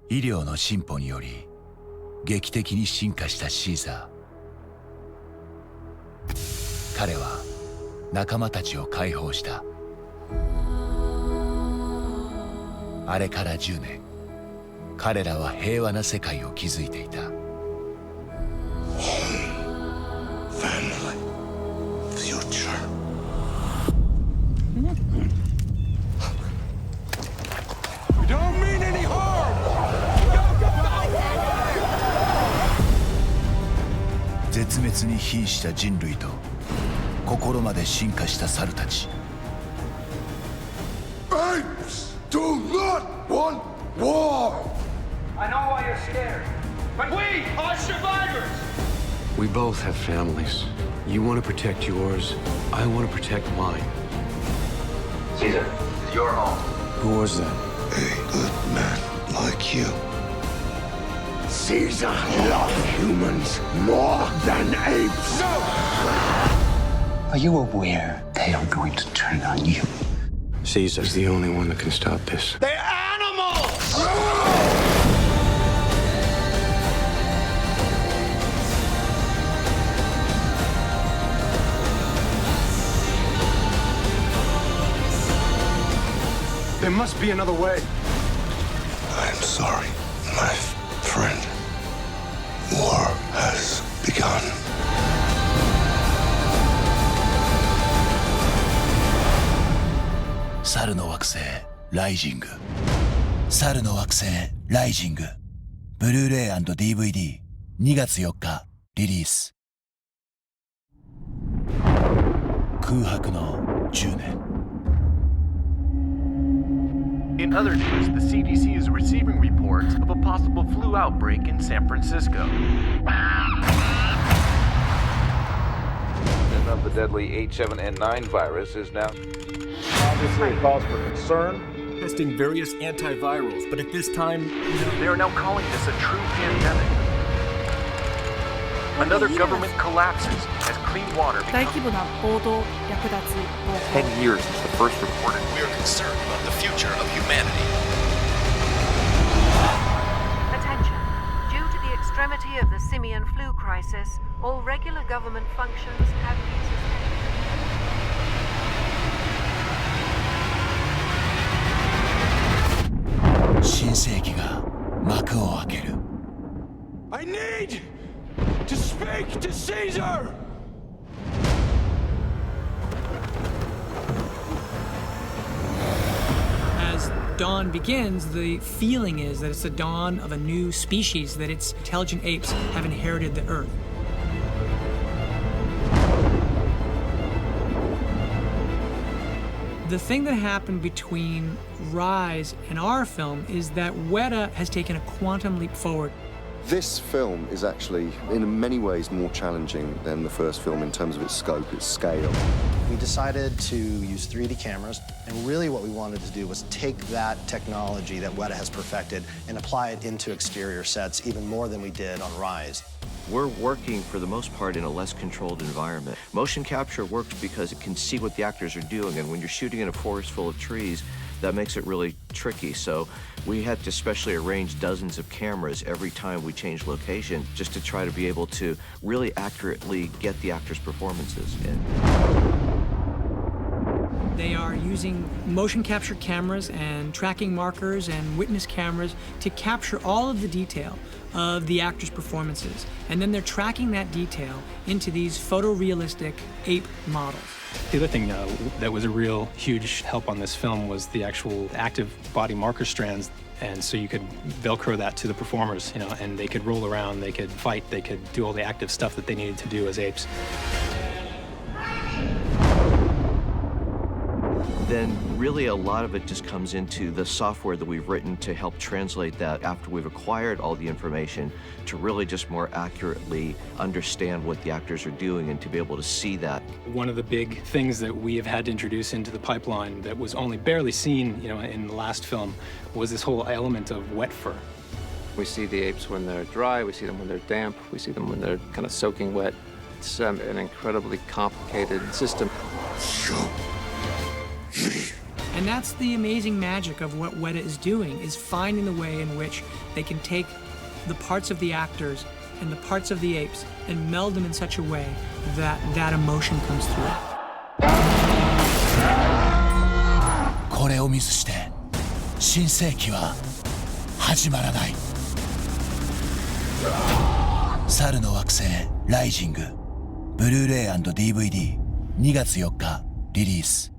医療の進歩により劇的に進化したシーザー。彼は仲間たちを解放した。あれから10年、彼らは平和な世界を築いていた。Family, future. We don't mean any harm. Go, go, go! 絶滅に瀕した人類と心まで進化した猿たち。Apes do not want war. I know why you're scared, but we are survivors. We both have families. You want to protect yours. I want to protect mine. Caesar, this is your home. Who was that? A good man like you. Caesar loves humans more than apes. No! Are you aware they are going to turn on you? Caesar's the only one that can stop this. They're animals! There must be another way. I'm sorry, my friend. War has begun. 猿の惑星ライジング。猿の惑星ライジング。ブルーレイ&DVD 2月4日リリース。空白の10年。In other news, the CDC is receiving reports of a possible flu outbreak in San Francisco. And of the deadly H7N9 virus is now obviously a cause for concern. Testing various antivirals, but at this time, They are now calling this a true pandemic. Another government collapses as clean water 大 becomes 規模な暴動、略奪、暴行。 10 years since the first reported. We are concerned about the future of humanity. Attention. Due to the extremity of the simian flu crisis, all regular government functions have been suspended. 新世紀が幕を開ける。 I need to speak to Caesar! As dawn begins, the feeling is that it's the dawn of a new species, that its intelligent apes have inherited the Earth. The thing that happened between Rise and our film is that Weta has taken a quantum leap forward. This film is actually, in many ways, more challenging than the first film in terms of its scope, its scale. We decided to use 3D cameras, and really what we wanted to do was take that technology that Weta has perfected and apply it into exterior sets even more than we did on Rise. We're working, for the most part, in a less controlled environment. Motion capture works because it can see what the actors are doing, and when you're shooting in a forest full of trees, that makes it really tricky. So we had to specially arrange dozens of cameras every time we changed location just to try to be able to really accurately get the actors' performances in. They are using motion capture cameras and tracking markers and witness cameras to capture all of the detail of the actors' performances. And then they're tracking that detail into these photorealistic ape models. The other thing that was a real huge help on this film was the actual active body marker strands. And so you could Velcro that to the performers, and they could roll around, they could fight, they could do all the active stuff that they needed to do as apes. Then really a lot of it just comes into the software that we've written to help translate that after we've acquired all the information to really just more accurately understand what the actors are doing and to be able to see that. One of the big things that we have had to introduce into the pipeline that was only barely seen, in the last film was this whole element of wet fur. We see the apes when they're dry, we see them when they're damp, we see them when they're kind of soaking wet. It's an incredibly complicated system. And And that's the amazing magic of what Weta is doing, is finding the way in which they can take the parts of the actors and the parts of the apes and meld them in such a way that that emotion comes through. これをミスして新世紀は始まらない。猿の惑星ライジング、ブルーレイ&DVD 2月4日リリース。